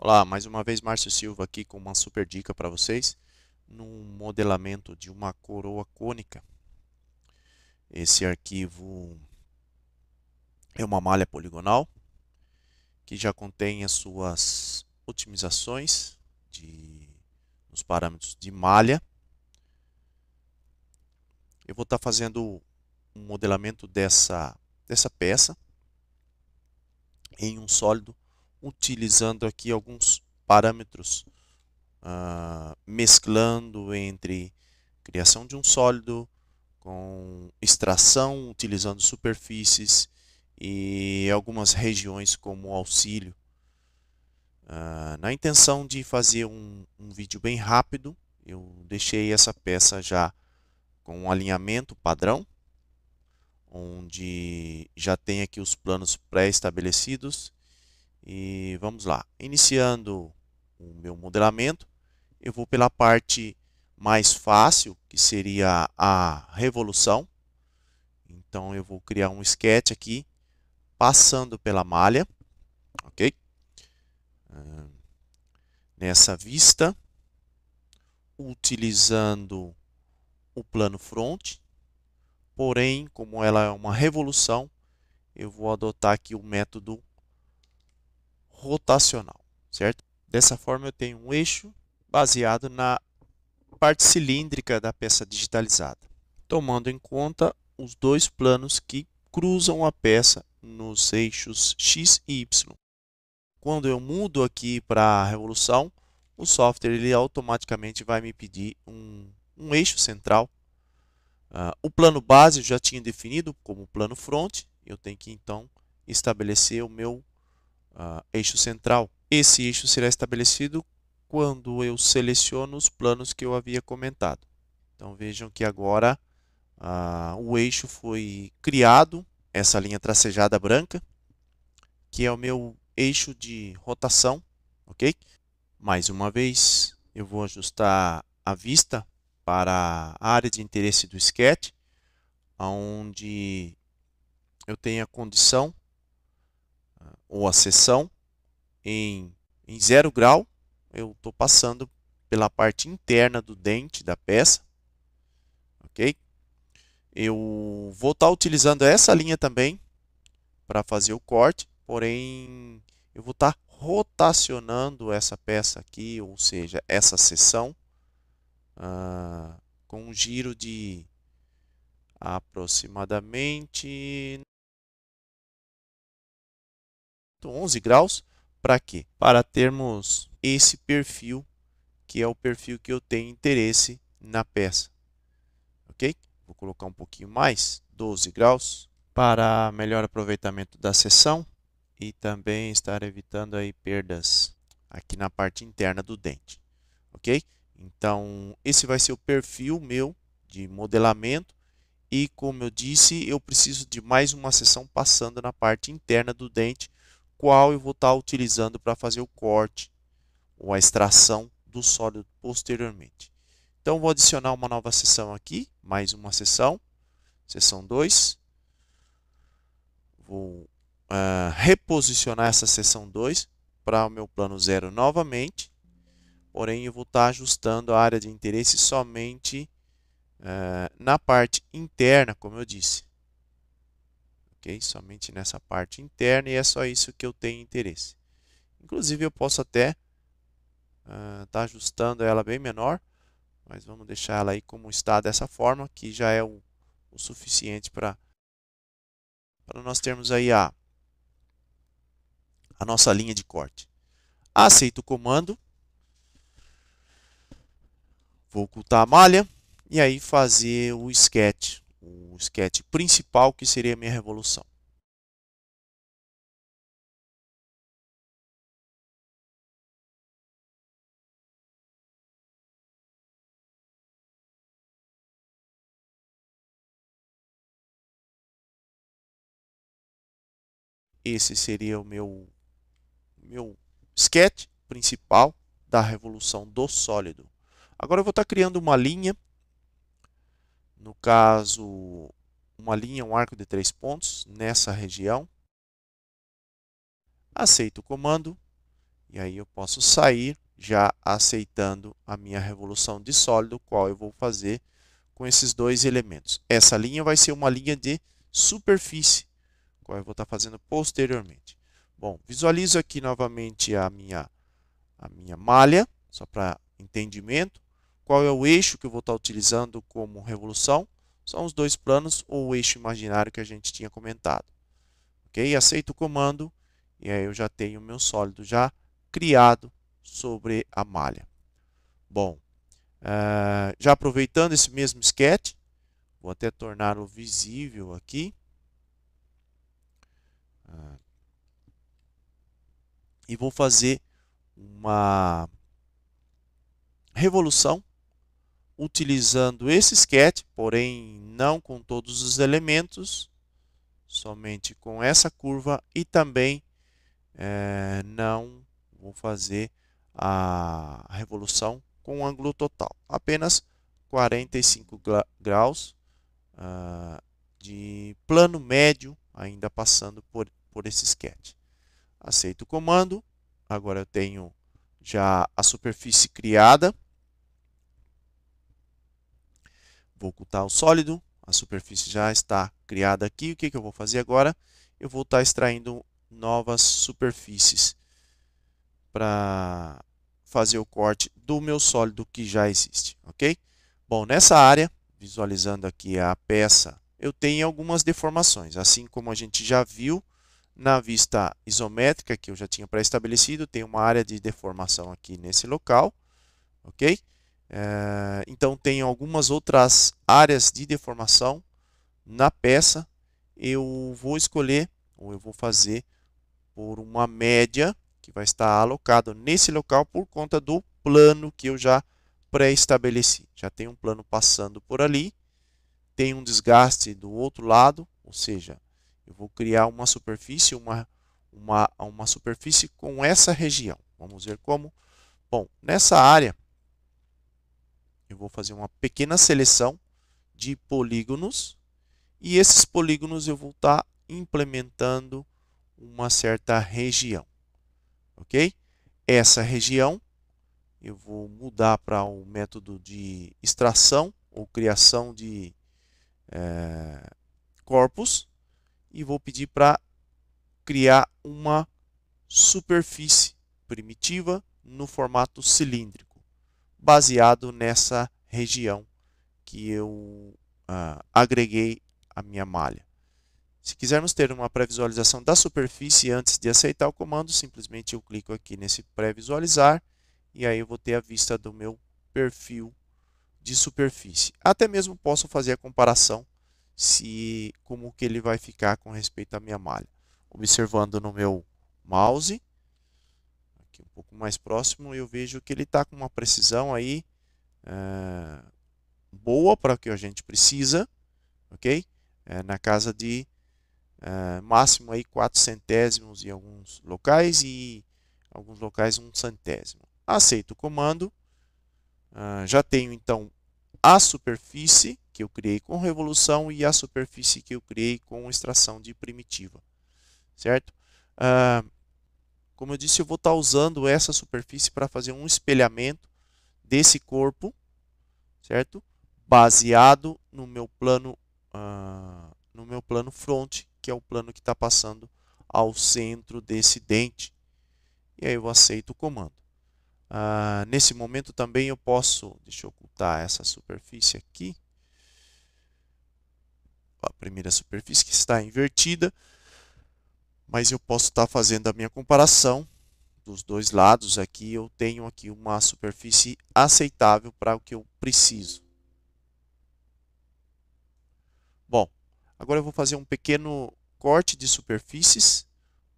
Olá, mais uma vez Márcio Silva aqui com uma super dica para vocês num modelamento de uma coroa cônica. Esse arquivo é uma malha poligonal que já contém as suas otimizações nos parâmetros de malha. Eu vou estar fazendo um modelamento dessa peça em um sólido, utilizando aqui alguns parâmetros mesclando entre criação de um sólido com extração utilizando superfícies e algumas regiões como auxílio. Na intenção de fazer um vídeo bem rápido, eu deixei essa peça já com um alinhamento padrão, onde já tem aqui os planos pré-estabelecidos. E vamos lá, iniciando o meu modelamento, eu vou pela parte mais fácil, que seria a revolução. Então, eu vou criar um sketch aqui, passando pela malha, ok? Nessa vista, utilizando o plano front, porém, como ela é uma revolução, eu vou adotar aqui o método rotacional, certo? Dessa forma, eu tenho um eixo baseado na parte cilíndrica da peça digitalizada, tomando em conta os dois planos que cruzam a peça nos eixos X e Y. Quando eu mudo aqui para a revolução, o software ele automaticamente vai me pedir um eixo central. O plano base eu já tinha definido como plano front, eu tenho que então estabelecer o meu eixo central. Esse eixo será estabelecido quando eu seleciono os planos que eu havia comentado. Então vejam que agora o eixo foi criado, essa linha tracejada branca, que é o meu eixo de rotação, ok? Mais uma vez, eu vou ajustar a vista para a área de interesse do sketch, onde eu tenho a condição ou a seção em 0 grau. Eu estou passando pela parte interna do dente da peça, ok? Eu vou estar utilizando essa linha também para fazer o corte, porém eu vou estar rotacionando essa peça aqui, ou seja, essa seção, com um giro de aproximadamente 11 graus. Para quê? Para termos esse perfil, que é o perfil que eu tenho interesse na peça. Ok? Vou colocar um pouquinho mais, 12 graus, para melhor aproveitamento da seção e também estar evitando aí perdas aqui na parte interna do dente. Ok? Então, esse vai ser o perfil meu de modelamento. E, como eu disse, eu preciso de mais uma seção passando na parte interna do dente, qual eu vou estar utilizando para fazer o corte ou a extração do sólido posteriormente. Então, vou adicionar uma nova seção aqui, mais uma seção, seção 2. Vou reposicionar essa seção 2 para o meu plano 0 novamente. Porém, eu vou estar ajustando a área de interesse somente na parte interna, como eu disse. Ok? Somente nessa parte interna, e é só isso que eu tenho interesse. Inclusive, eu posso até estar ajustando ela bem menor, mas vamos deixar ela aí como está dessa forma, que já é o suficiente para nós termos aí a nossa linha de corte. Aceito o comando, vou ocultar a malha e aí fazer o sketch principal, que seria a minha revolução. Esse seria o meu sketch principal da revolução do sólido. Agora eu vou estar criando uma linha, no caso, uma linha, um arco de 3 pontos nessa região. Aceito o comando E aí eu posso sair já aceitando a minha revolução de sólido, qual eu vou fazer com esses dois elementos. Essa linha vai ser uma linha de superfície, qual eu vou estar fazendo posteriormente. Bom, visualizo aqui novamente a minha malha, só para entendimento. Qual é o eixo que eu vou estar utilizando como revolução? São os dois planos ou o eixo imaginário que a gente tinha comentado. Ok? Aceito o comando e aí eu já tenho o meu sólido já criado sobre a malha. Bom, já aproveitando esse mesmo sketch, vou até torná-lo visível aqui. E vou fazer uma revolução utilizando esse sketch, porém não com todos os elementos, somente com essa curva e também não vou fazer a revolução com ângulo total, apenas 45 graus de plano médio, ainda passando por esse sketch. Aceito o comando, agora eu tenho já a superfície criada. Vou ocultar o sólido, a superfície já está criada aqui. O que eu vou fazer agora? Eu vou estar extraindo novas superfícies para fazer o corte do meu sólido que já existe, ok? Bom, nessa área, visualizando aqui a peça, eu tenho algumas deformações, assim como a gente já viu na vista isométrica que eu já tinha pré-estabelecido, tem uma área de deformação aqui nesse local, ok? Então, tem algumas outras áreas de deformação na peça. Eu vou escolher, ou eu vou fazer por uma média que vai estar alocado nesse local por conta do plano que eu já pré-estabeleci. Já tem um plano passando por ali, tem um desgaste do outro lado, ou seja, eu vou criar uma superfície, uma superfície com essa região. Vamos ver como. Bom, nessa área, eu vou fazer uma pequena seleção de polígonos e esses polígonos eu vou estar implementando uma certa região, ok? Essa região eu vou mudar para o método de extração ou criação de corpos e vou pedir para criar uma superfície primitiva no formato cilíndrico, baseado nessa região que eu agreguei a minha malha. Se quisermos ter uma pré-visualização da superfície antes de aceitar o comando, simplesmente eu clico aqui nesse pré-visualizar e aí eu vou ter a vista do meu perfil de superfície. Até mesmo posso fazer a comparação como que ele vai ficar com respeito à minha malha. Observando no meu mouse, aqui um pouco mais próximo, eu vejo que ele está com uma precisão aí boa para o que a gente precisa, ok? Na casa de máximo aí 4 centésimos em alguns locais e alguns locais 1 centésimo. Aceito o comando. Já tenho então a superfície que eu criei com revolução e a superfície que eu criei com extração de primitiva, certo? Como eu disse, eu vou estar usando essa superfície para fazer um espelhamento desse corpo, certo? Baseado no meu plano front, que é o plano que está passando ao centro desse dente. E aí eu aceito o comando. Nesse momento também eu posso, deixa eu ocultar essa superfície aqui, a primeira superfície que está invertida, mas eu posso estar fazendo a minha comparação dos dois lados aqui. Eu tenho aqui uma superfície aceitável para o que eu preciso. Bom, agora eu vou fazer um pequeno corte de superfícies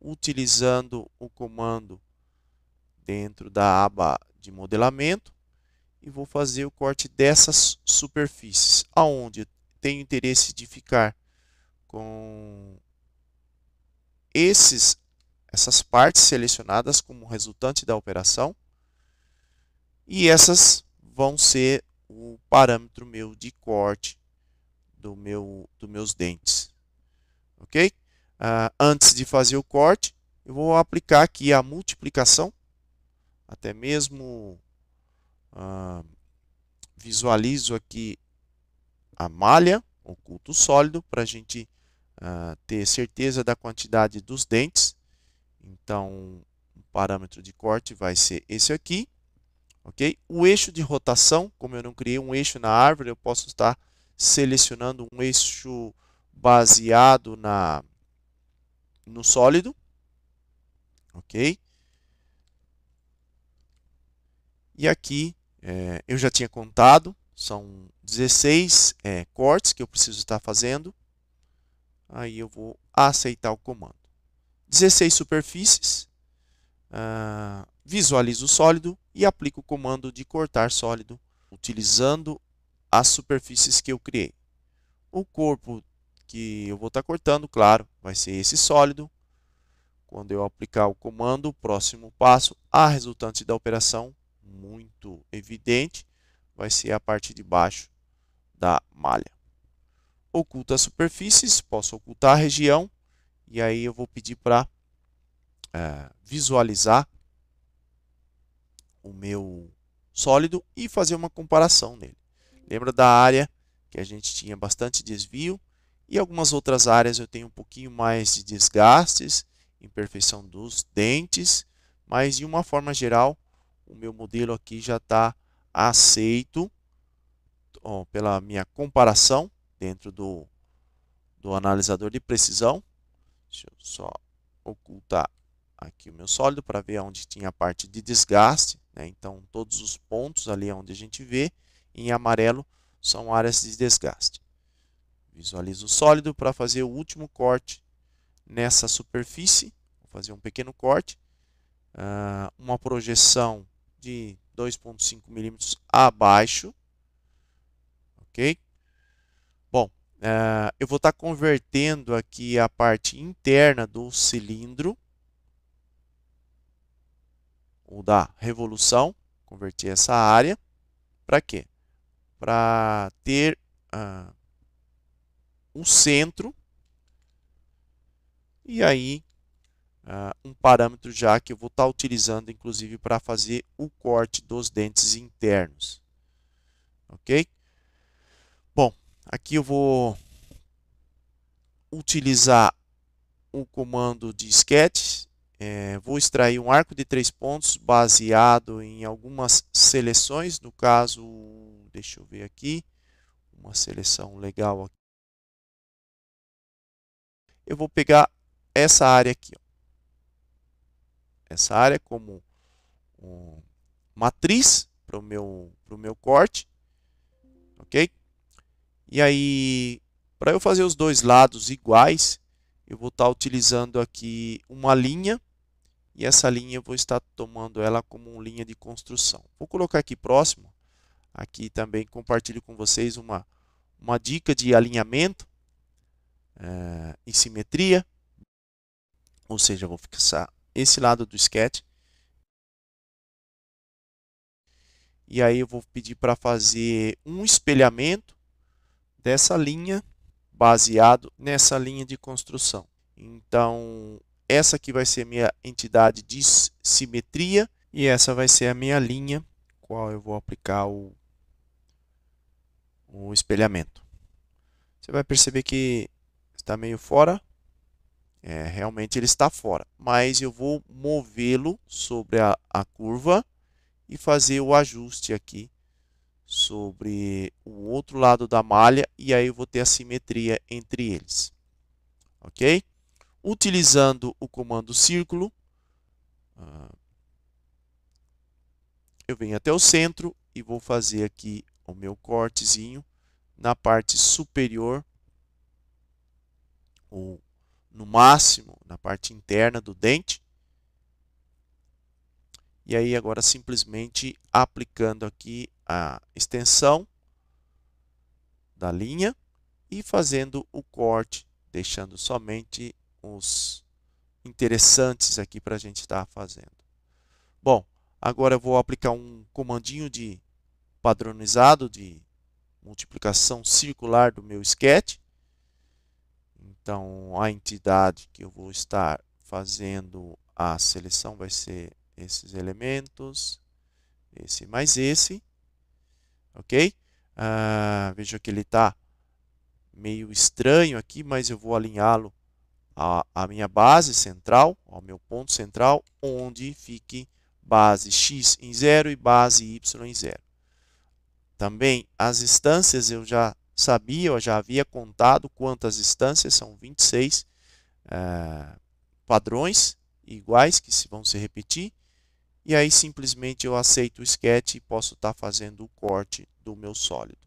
utilizando o comando dentro da aba de modelamento e vou fazer o corte dessas superfícies, aonde eu tenho interesse de ficar com essas partes selecionadas como resultante da operação e essas vão ser o parâmetro meu de corte dos meus dentes, ok? Antes de fazer o corte, eu vou aplicar aqui a multiplicação até mesmo visualizo aqui a malha, oculto sólido, para a gente ter certeza da quantidade dos dentes. Então, o parâmetro de corte vai ser esse aqui. Ok? O eixo de rotação, como eu não criei um eixo na árvore, eu posso estar selecionando um eixo baseado no sólido. Ok? E aqui eu já tinha contado, são 16 cortes que eu preciso estar fazendo. Aí eu vou aceitar o comando. 16 superfícies, visualizo o sólido e aplico o comando de cortar sólido, utilizando as superfícies que eu criei. O corpo que eu vou estar cortando, claro, vai ser esse sólido. Quando eu aplicar o comando, o próximo passo, a resultante da operação, muito evidente, vai ser a parte de baixo da malha. Oculta as superfícies, posso ocultar a região, e aí eu vou pedir para visualizar o meu sólido e fazer uma comparação nele. Lembra da área que a gente tinha bastante desvio e algumas outras áreas eu tenho um pouquinho mais de desgastes, imperfeição dos dentes, mas de uma forma geral o meu modelo aqui já está aceito pela minha comparação dentro do analisador de precisão. Deixa eu só ocultar aqui o meu sólido para ver onde tinha a parte de desgaste, né? Então, todos os pontos ali onde a gente vê em amarelo são áreas de desgaste. Visualizo o sólido para fazer o último corte nessa superfície. Vou fazer um pequeno corte, uma projeção de 2,5 milímetros abaixo. Ok? Bom, eu vou estar convertendo aqui a parte interna do cilindro, ou da revolução, converter essa área, para quê? Para ter um centro e aí um parâmetro já que eu vou estar utilizando, inclusive, para fazer o corte dos dentes internos. Ok? Bom, aqui eu vou utilizar o comando de sketch. Vou extrair um arco de 3 pontos baseado em algumas seleções. No caso, deixa eu ver aqui, uma seleção legal aqui. Eu vou pegar essa área aqui, ó. Essa área como matriz para o meu corte, ok? E aí, para eu fazer os dois lados iguais, eu vou estar utilizando aqui uma linha, e essa linha eu vou estar tomando ela como uma linha de construção. Vou colocar aqui próximo, aqui também compartilho com vocês uma dica de alinhamento e simetria, ou seja, eu vou fixar esse lado do sketch, e aí eu vou pedir para fazer um espelhamento dessa linha baseado nessa linha de construção. Então, essa aqui vai ser a minha entidade de simetria e essa vai ser a minha linha, qual eu vou aplicar o espelhamento. Você vai perceber que está meio fora. Realmente ele está fora, mas eu vou movê-lo sobre a curva e fazer o ajuste aqui sobre o outro lado da malha e aí eu vou ter a simetria entre eles. Ok? Utilizando o comando círculo, eu venho até o centro e vou fazer aqui o meu cortezinho na parte superior, ou no máximo na parte interna do dente. E aí agora simplesmente aplicando aqui a extensão da linha e fazendo o corte, deixando somente os interessantes aqui para a gente estar fazendo. Bom, agora eu vou aplicar um comandinho de padronizado de multiplicação circular do meu sketch. Então, a entidade que eu vou estar fazendo a seleção vai ser esses elementos, esse mais esse, ok? Veja que ele está meio estranho aqui, mas eu vou alinhá-lo à minha base central, ao meu ponto central, onde fique base x em 0 e base y em 0. Também as instâncias eu já sabia, eu já havia contado quantas instâncias, são 26 padrões iguais que vão se repetir. E aí simplesmente eu aceito o sketch e posso estar fazendo o corte do meu sólido.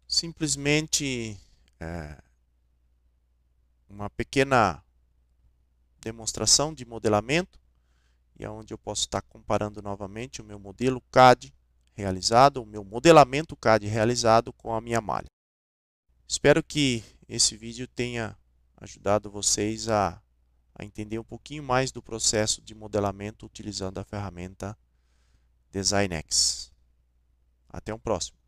Simplesmente uma pequena demonstração de modelamento, e onde eu posso estar comparando novamente o meu modelo CAD realizado, o meu modelamento CAD realizado com a minha malha. Espero que esse vídeo tenha ajudado vocês a entender um pouquinho mais do processo de modelamento utilizando a ferramenta DesignX. Até um próximo.